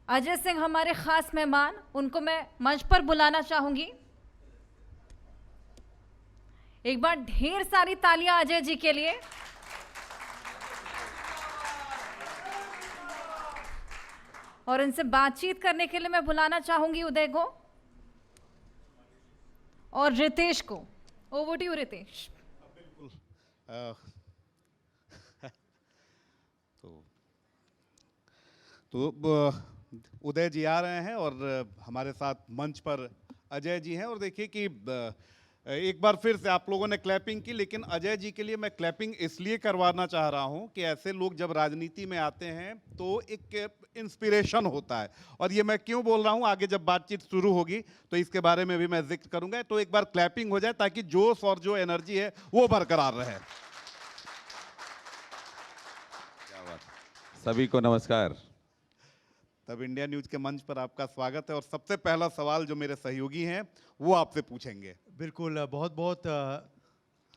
अजय सिंह हमारे खास मेहमान, उनको मैं मंच पर बुलाना चाहूंगी। एक बार ढेर सारी तालियां अजय जी के लिए। और इनसे बातचीत करने के लिए मैं बुलाना चाहूंगी उदय को और रितेश को। Over to you Ritesh. बिल्कुल। तो उदय जी आ रहे हैं और हमारे साथ मंच पर अजय जी हैं। और देखिए कि एक बार फिर से आप लोगों ने क्लैपिंग की, लेकिन अजय जी के लिए मैं क्लैपिंग इसलिए करवाना चाह रहा हूं कि ऐसे लोग जब राजनीति में आते हैं तो एक इंस्पिरेशन होता है। और ये मैं क्यों बोल रहा हूं, आगे जब बातचीत शुरू होगी तो इसके बारे में भी मैं जिक्र करूंगा। तो एक बार क्लैपिंग हो जाए ताकि जोश और जो एनर्जी है वो बरकरार रहे। क्या बात। सभी को नमस्कार। तब इंडिया न्यूज के मंच पर आपका स्वागत है। और सबसे पहला सवाल जो मेरे सहयोगी हैं वो आपसे पूछेंगे। बिल्कुल, बहुत बहुत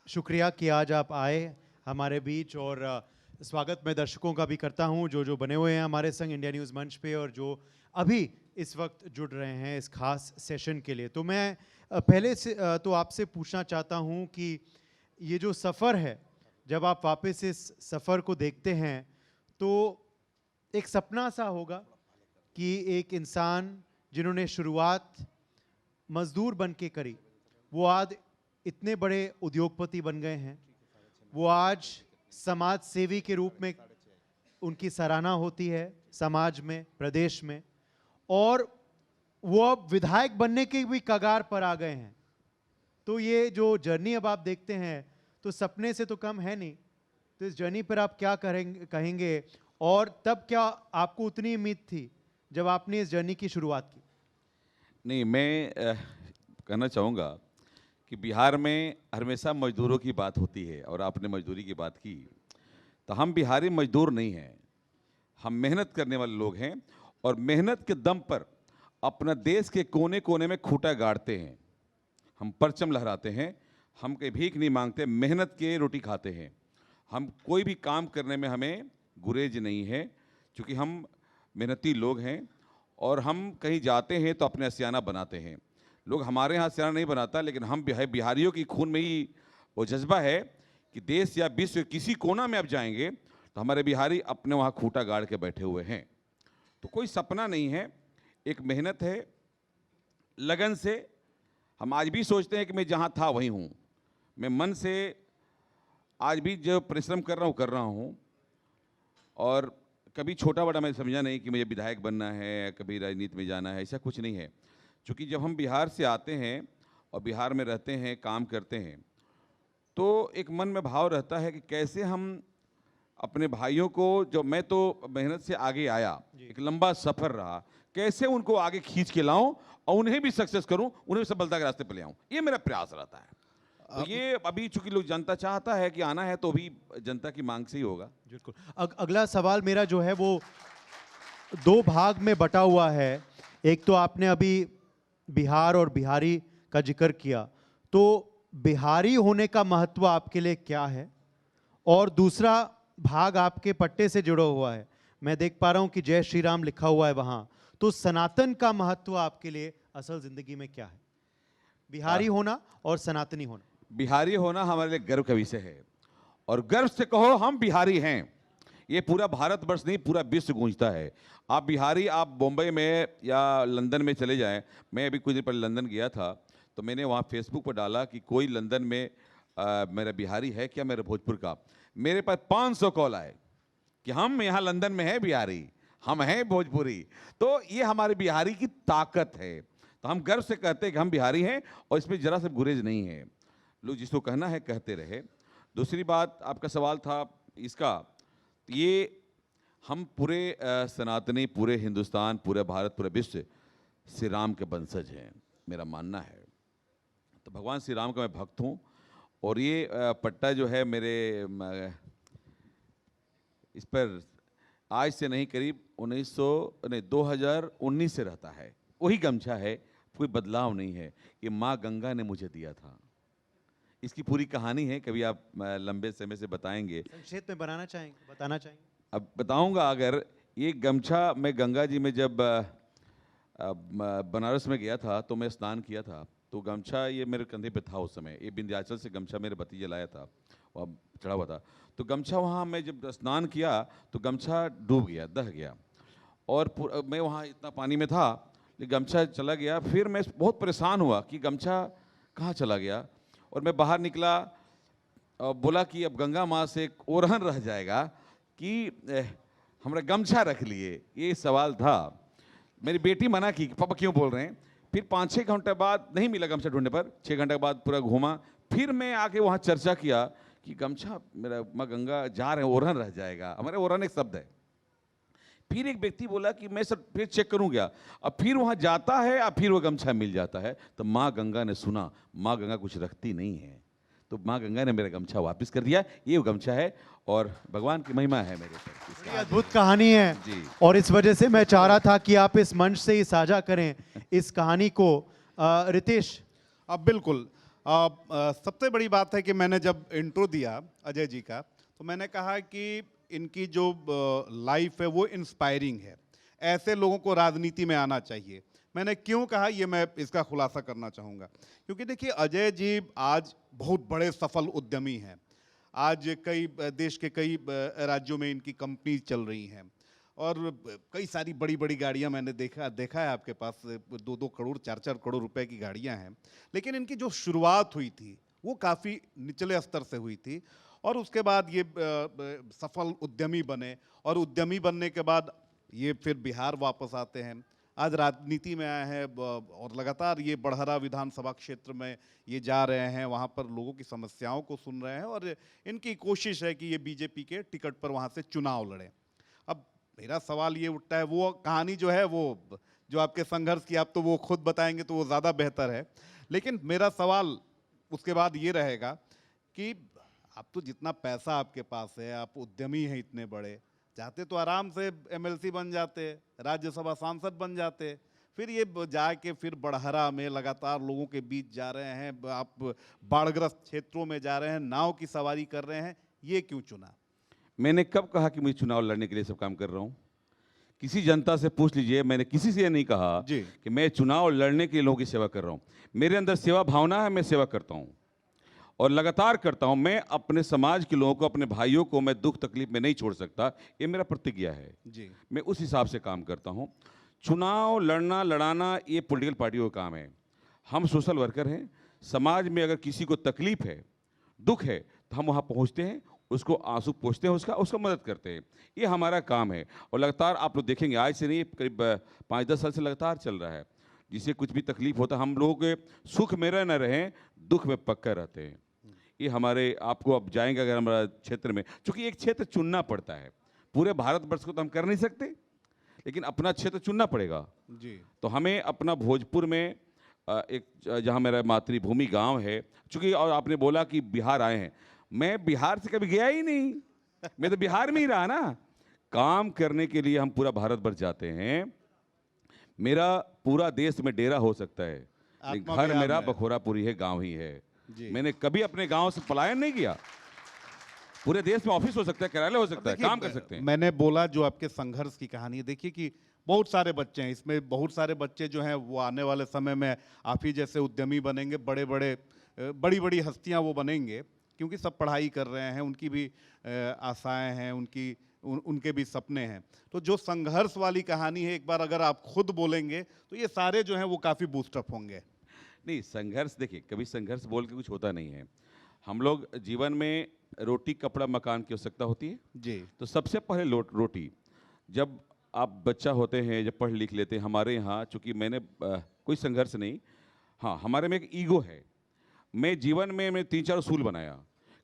शुक्रिया कि आज आप आए हमारे बीच। और स्वागत मैं दर्शकों का भी करता हूं जो बने हुए हैं हमारे संग इंडिया न्यूज़ मंच पे और जो अभी इस वक्त जुड़ रहे हैं इस खास सेशन के लिए। तो मैं पहले से तो आपसे पूछना चाहता हूं कि ये जो सफ़र है, जब आप वापस इस सफ़र को देखते हैं तो एक सपना सा होगा कि एक इंसान जिन्होंने शुरुआत मजदूर बन के करी, वो आज इतने बड़े उद्योगपति बन गए हैं। वो आज समाज सेवी के रूप में उनकी सराहना होती है समाज में, प्रदेश में, और वो अब विधायक बनने के भी कगार पर आ गए हैं। तो ये जो जर्नी अब आप देखते हैं तो सपने से तो कम है नहीं। तो इस जर्नी पर आप क्या कहेंगे और तब क्या आपको उतनी उम्मीद थी जब आपने इस जर्नी की शुरुआत की? नहीं, मैं कहना चाहूँगा कि बिहार में हमेशा मजदूरों की बात होती है और आपने मजदूरी की बात की। तो हम बिहारी मजदूर नहीं हैं, हम मेहनत करने वाले लोग हैं और मेहनत के दम पर अपना देश के कोने कोने में खूंटा गाड़ते हैं। हम परचम लहराते हैं, हम कहीं भीख नहीं मांगते, मेहनत के रोटी खाते हैं। हम कोई भी काम करने में हमें गुरेज नहीं है, क्योंकि हम मेहनती लोग हैं। और हम कहीं जाते हैं तो अपने आशियाना बनाते हैं। लोग हमारे यहाँ आशियाना नहीं बनाता, लेकिन हम बिहारियों की खून में ही वो जज्बा है कि देश या विश्व किसी कोना में अब जाएंगे तो हमारे बिहारी अपने वहाँ खूंटा गाड़ के बैठे हुए हैं। तो कोई सपना नहीं है, एक मेहनत है, लगन से। हम आज भी सोचते हैं कि मैं जहाँ था वहीं हूँ। मैं मन से आज भी जो परिश्रम कर रहा हूँ। और कभी छोटा बड़ा मैं समझा नहीं कि मुझे विधायक बनना है, कभी राजनीति में जाना है, ऐसा कुछ नहीं है। क्योंकि जब हम बिहार से आते हैं और बिहार में रहते हैं, काम करते हैं, तो एक मन में भाव रहता है कि कैसे हम अपने भाइयों को, जो मैं तो मेहनत से आगे आया, एक लंबा सफ़र रहा, कैसे उनको आगे खींच के लाऊं और उन्हें भी सक्सेस करूं, उन्हें भी सफलता के रास्ते पर ले आऊं। ये मेरा प्रयास रहता है। तो ये अभी चूंकि लोग, जनता चाहता है कि आना है, तो भी जनता की मांग से ही होगा। बिल्कुल। अगला सवाल मेरा जो है वो दो भाग में बटा हुआ है। एक तो आपने अभी बिहार और बिहारी का जिक्र किया, तो बिहारी होने का महत्व आपके लिए क्या है? और दूसरा भाग आपके पट्टे से जुड़ा हुआ है, मैं देख पा रहा हूं कि जय श्री राम लिखा हुआ है वहां। तो सनातन का महत्व आपके लिए असल जिंदगी में क्या है? बिहारी होना और सनातनी होना। बिहारी होना हमारे लिए गर्व का विषय है, और गर्व से कहो हम बिहारी हैं। ये पूरा भारतवर्ष नहीं, पूरा विश्व गूंजता है। आप बिहारी, आप बॉम्बे में या लंदन में चले जाएं। मैं अभी कुछ दिन पहले लंदन गया था, तो मैंने वहाँ फेसबुक पर डाला कि कोई लंदन में मेरा बिहारी है क्या, मेरे भोजपुर का। मेरे पास 500 कॉल आए कि हम यहाँ लंदन में हैं बिहारी, हम हैं भोजपुरी। तो ये हमारे बिहारी की ताकत है। तो हम गर्व से कहते हैं कि हम बिहारी हैं और इसमें जरा सा गुरेज नहीं है। लोग जिसको कहना है कहते रहे। दूसरी बात, आपका सवाल था इसका, ये हम पूरे सनातनी, पूरे हिंदुस्तान, पूरे भारत, पूरे विश्व श्री राम के वंशज हैं, मेरा मानना है। तो भगवान श्री राम का मैं भक्त हूँ। और ये पट्टा जो है मेरे इस पर आज से नहीं, करीब 2019 से रहता है। वही गमछा है, कोई बदलाव नहीं है। ये माँ गंगा ने मुझे दिया था। इसकी पूरी कहानी है, कभी आप लंबे समय से बताएंगे। संक्षेप में बताना चाहेंगे? अब बताऊंगा। अगर ये गमछा मैं गंगा जी में जब बनारस में गया था तो मैं स्नान किया था, तो गमछा ये मेरे कंधे पे था उस समय। ये विंध्याचल से गमछा मेरे भतीजे लाया था, वहाँ चढ़ा हुआ था। तो गमछा वहाँ मैं जब स्नान किया तो गमछा डूब गया, दह गया, और मैं वहाँ इतना पानी में था, लेकिन गमछा चला गया। फिर मैं बहुत परेशान हुआ कि गमछा कहाँ चला गया, और मैं बाहर निकला और बोला कि अब गंगा माँ से एक ओरहन रह जाएगा कि हमारा गमछा रख लिए। ये सवाल था। मेरी बेटी मना की कि पापा क्यों बोल रहे हैं। फिर 5-6 घंटे बाद नहीं मिला गमछा ढूंढने पर, 6 घंटे के बाद पूरा घूमा, फिर मैं आके वहाँ चर्चा किया कि गमछा मेरा माँ गंगा जा रहे हैं, ओरहन रह जाएगा। हमारे ओरहन एक शब्द है। फिर एक व्यक्ति बोला कि मैं सर फिर चेक करूँगा, अब फिर वहाँ जाता है, अब फिर वो गमछा मिल जाता है। तो माँ गंगा ने सुना, माँ गंगा कुछ रखती नहीं है, तो माँ गंगा ने मेरा गमछा वापस कर दिया। ये वो गमछा है और भगवान की महिमा है मेरे पर। बड़ी अद्भुत कहानी है जी। और इस वजह से मैं चाह रहा था कि आप इस मंच से ही साझा करें इस कहानी को। रितेश, अब बिल्कुल सबसे बड़ी बात है कि मैंने जब इंट्रो दिया अजय जी का, तो मैंने कहा कि इनकी जो लाइफ है वो इंस्पायरिंग है, ऐसे लोगों को राजनीति में आना चाहिए। मैंने क्यों कहा ये मैं इसका खुलासा करना चाहूँगा, क्योंकि देखिए अजय जी आज बहुत बड़े सफल उद्यमी हैं। आज कई देश के कई राज्यों में इनकी कंपनी चल रही हैं और कई सारी बड़ी बड़ी गाड़ियां मैंने देखा है आपके पास 2-2 करोड़ 4-4 करोड़ रुपए की गाड़ियां हैं। लेकिन इनकी जो शुरुआत हुई थी वो काफ़ी निचले स्तर से हुई थी और उसके बाद ये सफल उद्यमी बने और उद्यमी बनने के बाद ये फिर बिहार वापस आते हैं, आज राजनीति में आए हैं और लगातार ये बड़हरा विधानसभा क्षेत्र में ये जा रहे हैं, वहाँ पर लोगों की समस्याओं को सुन रहे हैं और इनकी कोशिश है कि ये बीजेपी के टिकट पर वहाँ से चुनाव लड़ें। अब मेरा सवाल ये उठता है, वो कहानी जो है वो जो आपके संघर्ष की आप तो वो खुद बताएंगे तो वो ज़्यादा बेहतर है, लेकिन मेरा सवाल उसके बाद ये रहेगा कि आप तो जितना पैसा आपके पास है, आप उद्यमी हैं इतने बड़े, चाहते तो आराम से एमएलसी बन जाते, राज्यसभा सांसद बन जाते, फिर ये जाके फिर बड़हरा में लगातार लोगों के बीच जा रहे हैं, आप बाढ़ग्रस्त क्षेत्रों में जा रहे हैं, नाव की सवारी कर रहे हैं, ये क्यों चुना? मैंने कब कहा कि मुझे चुनाव लड़ने के लिए सब काम कर रहा हूँ? किसी जनता से पूछ लीजिए, मैंने किसी से ये नहीं कहा जी। कि मैं चुनाव लड़ने के लिए लोगों की सेवा कर रहा हूँ। मेरे अंदर सेवा भावना है, मैं सेवा करता हूँ और लगातार करता हूँ। मैं अपने समाज के लोगों को, अपने भाइयों को मैं दुख तकलीफ में नहीं छोड़ सकता, ये मेरा प्रतिज्ञा है जी। मैं उस हिसाब से काम करता हूँ। चुनाव लड़ना लड़ाना ये पॉलिटिकल पार्टियों का काम है। हम सोशल वर्कर हैं। समाज में अगर किसी को तकलीफ है, दुख है, तो हम वहाँ पहुँचते हैं, उसको आंसू पोंछते हैं, उसका मदद करते हैं। ये हमारा काम है और लगातार आप लोग देखेंगे, आज से नहीं, करीब 5-10 साल से लगातार चल रहा है। जिसे कुछ भी तकलीफ होता है, हम लोग सुख में न रहें, दुख में पक्का रहते हैं। ये हमारे, आपको अब जाएंगे अगर हमारा क्षेत्र में, चूँकि एक क्षेत्र चुनना पड़ता है, पूरे भारतवर्ष को तो हम कर नहीं सकते, लेकिन अपना क्षेत्र चुनना पड़ेगा जी। तो हमें अपना भोजपुर में एक जहाँ मेरा मातृभूमि गांव है, चूँकि और आपने बोला कि बिहार आए हैं, मैं बिहार से कभी गया ही नहीं, मैं तो बिहार में ही रहा ना। काम करने के लिए हम पूरा भारतवर्ष जाते हैं। मेरा पूरा देश में डेरा हो सकता है, लेकिन घर मेरा बखोरापुरी है, गांव ही है। मैंने कभी अपने गांव से पलायन नहीं किया। पूरे देश में ऑफिस हो सकता है, कार्यालय हो सकता है, काम कर सकते हैं। मैंने बोला जो आपके संघर्ष की कहानी है, देखिए कि बहुत सारे बच्चे हैं इसमें, बहुत सारे बच्चे जो हैं वो आने वाले समय में आप ही जैसे उद्यमी बनेंगे, बड़ी बड़ी हस्तियां वो बनेंगे, क्योंकि सब पढ़ाई कर रहे हैं, उनकी भी आशाएं हैं, उनके भी सपने हैं। तो जो संघर्ष वाली कहानी है, एक बार अगर आप खुद बोलेंगे तो ये सारे जो हैं वो काफ़ी बूस्टअप होंगे। नहीं, संघर्ष देखिए, कभी संघर्ष बोल के कुछ होता नहीं है। हम लोग जीवन में रोटी कपड़ा मकान की आवश्यकता होती है जी। तो सबसे पहले रोटी। जब आप बच्चा होते हैं, जब पढ़ लिख लेते हैं, हमारे यहाँ चूँकि मैंने कोई संघर्ष नहीं, हाँ हमारे में एक ईगो है। मैं जीवन में 3-4 उसूल बनाया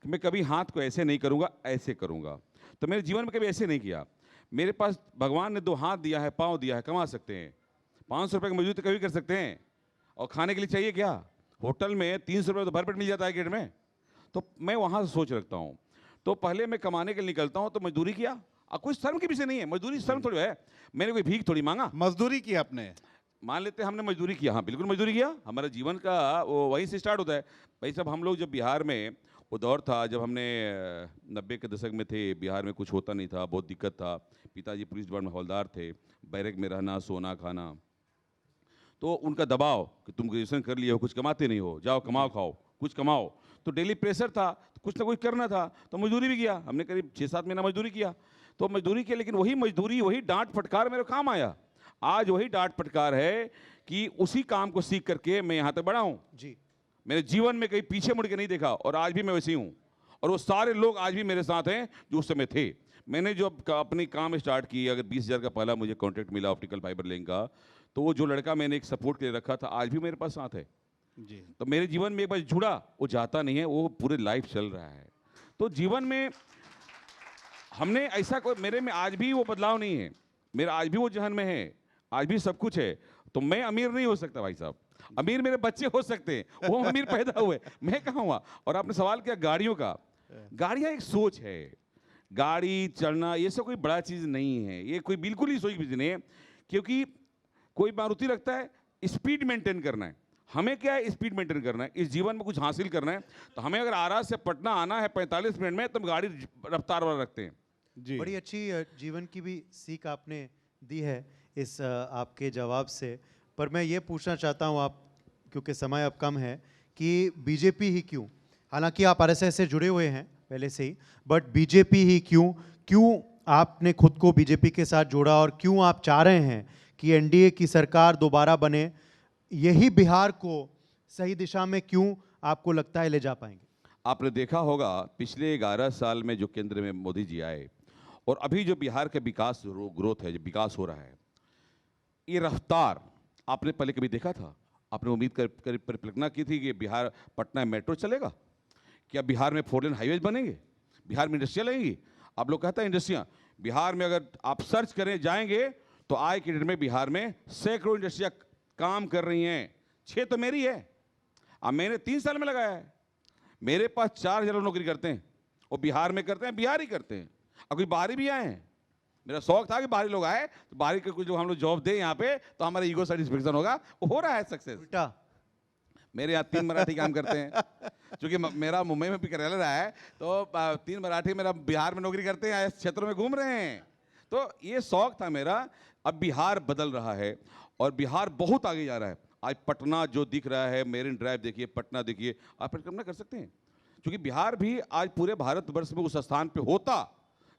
कि मैं कभी हाथ को ऐसे नहीं करूँगा, ऐसे करूँगा। तो मेरे जीवन में कभी ऐसे नहीं किया। मेरे पास भगवान ने 2 हाथ दिया है, पाँव दिया है, कमा सकते हैं। 500 रुपये की मजदूरी कभी कर सकते हैं, और खाने के लिए चाहिए क्या? होटल में 300 रुपये तो भरपेट मिल जाता है गेट में। तो मैं वहाँ से सोच रखता हूँ। तो पहले मैं कमाने के लिए निकलता हूँ तो मजदूरी किया, और कोई शर्म की विषय नहीं है, मजदूरी शर्म थोड़ी है। मैंने कोई भीख थोड़ी मांगा। मजदूरी की आपने, मान लेते हैं हमने मजदूरी किया, हाँ बिल्कुल मजदूरी किया। हमारा जीवन का वो वहीं से स्टार्ट होता है। भाई साहब, हम लोग जब बिहार में वो दौर था जब हमने 90 के दशक में थे, बिहार में कुछ होता नहीं था, बहुत दिक्कत था। पिताजी पुलिस डिपार्टमेंट में हवलदार थे, बैरक में रहना, सोना, खाना, तो उनका दबाव कि तुम ग्रेजुएशन कर लिए हो, कुछ कमाते नहीं हो, जाओ कमाओ खाओ, कुछ कमाओ। तो डेली प्रेशर था, तो कुछ ना कुछ करना था, तो मजदूरी भी किया। हमने करीब 6-7 महीना मजदूरी किया, तो मजदूरी किया, लेकिन वही मजदूरी, वही डांट फटकार मेरे काम आया। आज वही डांट फटकार है कि उसी काम को सीख करके मैं यहाँ तक बढ़ा हूँ। जी, मेरे जीवन में कहीं पीछे मुड़ के नहीं देखा, और आज भी मैं वैसे ही हूँ। और वो सारे लोग आज भी मेरे साथ हैं जो उस समय थे। मैंने जो अपनी काम स्टार्ट की, अगर 20,000 का पहला मुझे कॉन्ट्रैक्ट मिला ऑप्टिकल फाइबर लेंग का, तो वो जो लड़का मैंने एक सपोर्ट के लिए रखा था, आज भी मेरे पास साथ है। जी। तो मेरे जीवन में एक बार जुड़ा, वो जाता नहीं है, वो पूरे लाइफ चल रहा है। तो जीवन में हमने ऐसा कोई, मेरे में आज भी वो बदलाव नहीं है, मेरा आज भी वो जहन में है, आज भी सब कुछ है। तो मैं अमीर नहीं हो सकता भाई साहब, अमीर मेरे बच्चे हो सकते हैं, वो अमीर पैदा हुए, मैं कहाँ हुआ। और आपने सवाल किया गाड़ियों का, गाड़ियाँ एक सोच है, गाड़ी चढ़ना ये सब कोई बड़ा चीज़ नहीं है, ये कोई बिल्कुल ही सोच भी नहीं है। क्योंकि कोई मारुति रखता है स्पीड मेंटेन करना है, हमें क्या है स्पीड मेंटेन करना है, इस जीवन में कुछ हासिल करना है। तो हमें अगर आरा से पटना आना है 45 मिनट में, तो हम गाड़ी रफ्तार वाला रखते हैं। जी। बड़ी अच्छी जीवन की भी सीख आपने दी है इस आपके जवाब से। पर मैं ये पूछना चाहता हूँ, आप क्योंकि समय अब कम है, कि बीजेपी ही क्यों? हालांकि आप आरएसएस से जुड़े हुए हैं पहले से ही, बट बीजेपी ही क्यों? क्यों आपने खुद को बीजेपी के साथ जोड़ा, और क्यों आप चाह रहे हैं कि एनडीए की सरकार दोबारा बने? यही बिहार को सही दिशा में क्यों आपको लगता है ले जा पाएंगे? आपने देखा होगा पिछले 11 साल में जो केंद्र में मोदी जी आए, और अभी जो बिहार का विकास ग्रोथ है, जो विकास हो रहा है, ये रफ्तार आपने पहले कभी देखा था? आपने उम्मीद कर परिकल्पना की थी कि बिहार पटना मेट्रो चलेगा? क्या बिहार में 4 लेन हाईवेज बनेंगे? बिहार में इंडस्ट्रियल आएंगी? आप लोग कहते हैं इंडस्ट्रियाँ, बिहार में अगर आप सर्च करें जाएंगे तो आज के डेट में बिहार में सैकड़ों इंडस्ट्रियाँ काम कर रही हैं। 6 तो मेरी है, अब मैंने 3 साल में लगाया है। मेरे पास 4,000 लोग नौकरी करते हैं, वो बिहार में करते हैं, बिहार ही करते हैं। अब कोई बाहरी भी आए हैं, मेरा शौक था कि बाहरी लोग आए, तो बाहरी के कुछ लोग हम लोग जॉब दें यहाँ पे, तो हमारा ईगो सेटिस्फेक्शन होगा। वो हो रहा है सक्सेस। उल्टा मेरे यहाँ 3 मराठी काम करते हैं, क्योंकि मेरा मुंबई में भी कार्यालय रहा है, तो 3 मराठी मेरा बिहार में नौकरी करते हैं, इस क्षेत्रों में घूम रहे हैं। तो ये शौक था मेरा। अब बिहार बदल रहा है और बिहार बहुत आगे जा रहा है। आज पटना जो दिख रहा है, मेरिन ड्राइव देखिए, पटना देखिए, आप कल्पना कर सकते हैं, क्योंकि बिहार भी आज पूरे भारतवर्ष में उस स्थान पे होता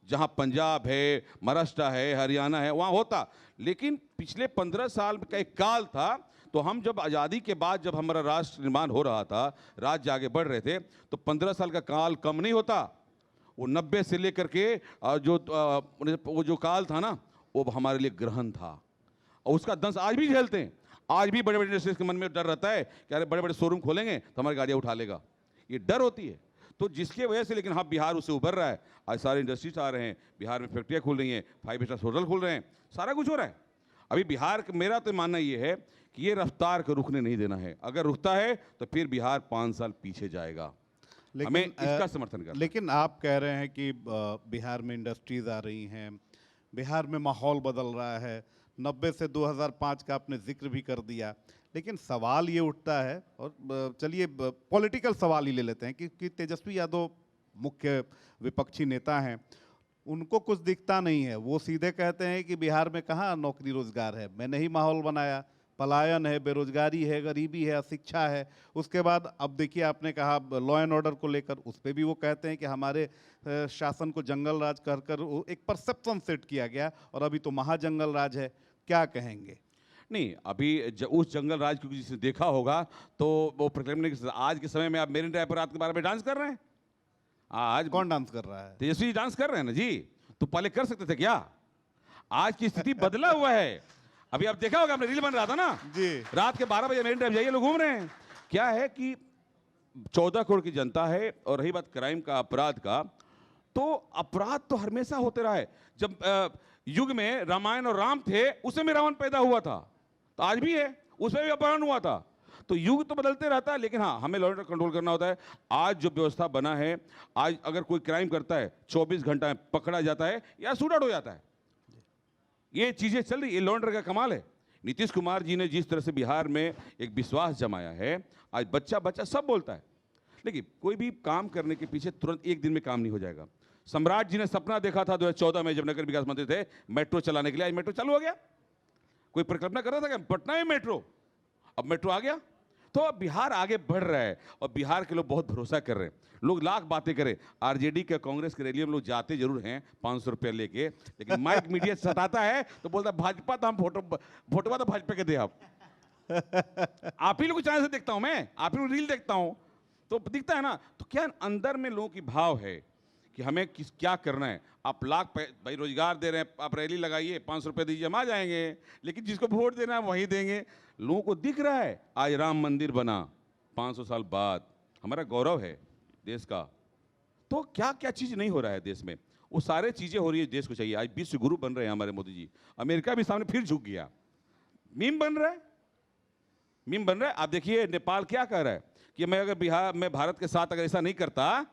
जहां पंजाब है, महाराष्ट्र है, हरियाणा है, वहां होता। लेकिन पिछले 15 साल का एक काल था, तो हम जब आज़ादी के बाद जब हमारा राष्ट्र निर्माण हो रहा था, राज्य आगे बढ़ रहे थे, तो 15 साल का काल कम नहीं होता। वो 90 से लेकर के वो जो काल था ना, वो हमारे लिए ग्रहण था, और उसका दंश आज भी झेलते हैं। आज भी बड़े बड़े इंडस्ट्रीज के मन में डर रहता है कि अरे बड़े बड़े शोरूम खोलेंगे तो हमारी गाड़ियाँ उठा लेगा, ये डर होती है। तो जिसके वजह से, लेकिन हाँ, बिहार उससे उभर रहा है। आज सारे इंडस्ट्रीज आ रहे हैं, बिहार में फैक्ट्रियाँ खुल रही हैं, 5 स्टार होटल खुल रहे हैं, सारा कुछ हो रहा है। अभी बिहार, मेरा तो मानना ये है कि ये रफ्तार को रुकने नहीं देना है। अगर रुकता है तो फिर बिहार 5 साल पीछे जाएगा। हमें इसका समर्थन करना। लेकिन आप कह रहे हैं कि बिहार में इंडस्ट्रीज आ रही हैं, बिहार में माहौल बदल रहा है, 90 से 2005 का आपने जिक्र भी कर दिया। लेकिन सवाल ये उठता है, और चलिए पॉलिटिकल सवाल ही ले लेते हैं कि तेजस्वी यादव मुख्य विपक्षी नेता हैं, उनको कुछ दिखता नहीं है। वो सीधे कहते हैं कि बिहार में कहाँ नौकरी रोजगार है, मैंने ही माहौल बनाया, पलायन है, बेरोजगारी है, गरीबी है, अशिक्षा है। उसके बाद अब देखिए, आपने कहा लॉ एंड ऑर्डर को लेकर, उस पर भी वो कहते हैं कि हमारे शासन को जंगल राज कर एक परसेप्शन सेट किया गया, और अभी तो महाजंगल राज है। क्या कहेंगे? नहीं, अभी उस जंगल राज को जिसने देखा होगा तो वो प्रक्लेम नहीं। आज के समय में आप मेरिन ड्राइव पर रात के 12 बजे डांस कर रहे हैं। आज कौन डांस कर रहा है? तेजस्वी डांस कर रहे हैं ना जी। तो पहले कर सकते थे क्या? आज की स्थिति बदला हुआ है। अभी आप देखा होगा, आपने रील बन रहा था ना जी, रात के 12 बजे मेरिन ड्राइव जाइए, लोग घूम रहे हैं। क्या है कि 14 करोड़ की जनता है, और रही बात क्राइम का, अपराध का, तो अपराध तो हमेशा होते रहा है। जब युग में रामायण और राम थे, उसमें भी रावण पैदा हुआ था, तो आज भी है, उसमें भी अपहरण हुआ था। तो युग तो बदलते रहता है, लेकिन हाँ, हमें लॉ एंड ऑर्डर कंट्रोल करना होता है। आज जो व्यवस्था बना है, आज अगर कोई क्राइम करता है 24 घंटा में पकड़ा जाता है या शूट आउट हो जाता है। ये चीजें चल रही, ये लॉ एंड ऑर्डर का कमाल है। नीतीश कुमार जी ने जिस तरह से बिहार में एक विश्वास जमाया है, आज बच्चा बच्चा सब बोलता है। देखिए कोई भी काम करने के पीछे तुरंत एक दिन में काम नहीं हो जाएगा। सम्राट जी ने सपना देखा था 2014 में, जब नगर विकास मंत्री थे, मेट्रो चलाने के लिए। आज मेट्रो चालू हो गया। कोई परिकल्पना कर रहा था कि पटना में मेट्रो, अब मेट्रो आ गया। तो अब बिहार आगे बढ़ रहा है और बिहार के लोग बहुत भरोसा कर रहे हैं। लोग लाख बातें करें, आरजेडी के कांग्रेस के रैली में लोग जाते जरूर हैं 500 रुपये लेके, लेकिन माइक मीडिया सताता है तो बोलता है भाजपा तो हम फोटो तो भाजपा के दे आप ही लोग को चैनल से देखता हूं मैं, आप ही लोग रील देखता हूं तो दिखता है ना। तो क्या अंदर में लोगों की भाव है कि हमें क्या करना है। आप लाख भाई रोजगार दे रहे हैं, आप रैली लगाइए 500 रुपये दीजिए, हम आ जाएंगे, लेकिन जिसको वोट देना है वही देंगे। लोगों को दिख रहा है आज राम मंदिर बना 500 साल बाद, हमारा गौरव है देश का। तो क्या क्या चीज़ नहीं हो रहा है देश में, वो सारे चीज़ें हो रही है। देश को चाहिए। आज विश्व गुरु बन रहे हैं हमारे मोदी जी। अमेरिका भी सामने फिर झुक गया, मीम बन रहा है, मीम बन रहा है। आप देखिए नेपाल क्या कर रहा है कि मैं अगर मैं भारत के साथ अगर ऐसा नहीं करता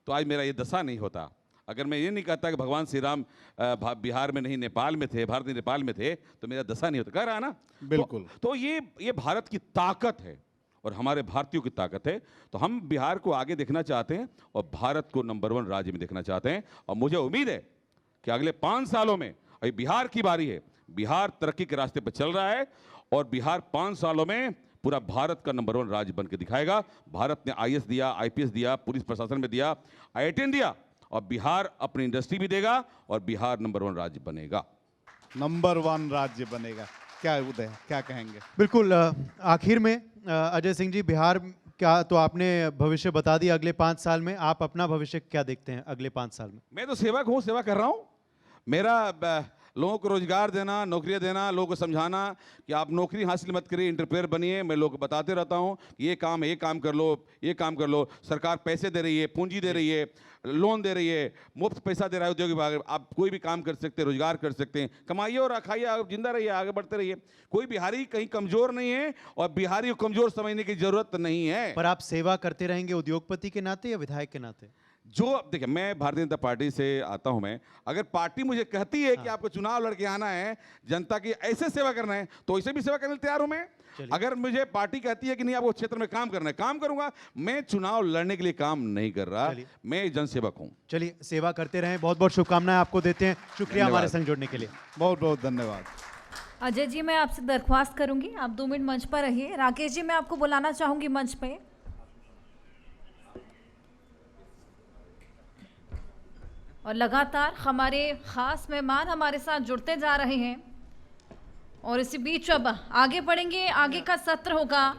तो आज मेरा ये दशा नहीं होता। अगर मैं ये नहीं कहता कि भगवान श्री राम बिहार में नहीं नेपाल में थे, भारत नेपाल में थे, तो मेरा दशा नहीं होता। कह रहा है ना, बिल्कुल। तो ये भारत की ताकत है और हमारे भारतीयों की ताकत है। तो हम बिहार को आगे देखना चाहते हैं और भारत को नंबर 1 राज्य में देखना चाहते हैं। और मुझे उम्मीद है कि अगले 5 सालों में, अभी बिहार की बारी है, बिहार तरक्की के रास्ते पर चल रहा है और बिहार 5 सालों में पूरा भारत का नंबर 1 राज्य बन के दिखाएगा। भारत ने आईएएस दिया, आईपीएस दिया, पुलिस प्रशासन में दिया, IIT दिया, और बिहार अपनी इंडस्ट्री भी देगा और बिहार नंबर 1 राज्य बनेगा, नंबर 1 राज्य बनेगा। क्या उदय, क्या कहेंगे? बिल्कुल। आखिर में अजय सिंह जी, बिहार क्या तो आपने भविष्य बता दिया अगले 5 साल में, आप अपना भविष्य क्या देखते हैं अगले 5 साल में? मैं तो सेवक हूँ, सेवा कर रहा हूँ। मेरा लोगों को रोजगार देना, नौकरियां देना, लोगों को समझाना कि आप नौकरी हासिल मत करिए, इंटरप्रेयर बनिए। मैं लोगों को बताते रहता हूँ ये काम है, ये काम कर लो, ये काम कर लो। सरकार पैसे दे रही है, पूंजी दे रही है, लोन दे रही है, मुफ्त पैसा दे रहा है उद्योग विभाग। आप कोई भी काम कर सकते हैं, रोजगार कर सकते हैं, कमाइए और खाइए, आप जिंदा रहिए, आगे बढ़ते रहिए। कोई बिहारी कहीं कमजोर नहीं है और बिहारी को कमजोर समझने की जरूरत नहीं है। पर आप सेवा करते रहेंगे उद्योगपति के नाते या विधायक के नाते? जो देखिए, मैं भारतीय जनता पार्टी से आता हूं। मैं अगर पार्टी मुझे कहती है कि आपको चुनाव लड़के आना है, जनता की ऐसे सेवा करना है, तो ऐसे भी सेवा करने तैयार हूं मैं। अगर मुझे पार्टी कहती है कि नहीं आपको क्षेत्र में काम करना है, काम करूंगा। मैं चुनाव लड़ने के लिए काम नहीं कर रहा, मैं जनसेवक हूं। चलिए, सेवा करते रहें। बहुत बहुत शुभकामनाएं आपको देते हैं। शुक्रिया हमारे संग जुड़ने के लिए। बहुत बहुत धन्यवाद। अजय जी, मैं आपसे दरख्वास्त करूंगी आप 2 मिनट मंच पर रहिए। राकेश जी, मैं आपको बुलाना चाहूंगी मंच पे। और लगातार हमारे खास मेहमान हमारे साथ जुड़ते जा रहे हैं और इसी बीच अब आगे बढ़ेंगे। आगे का सत्र होगा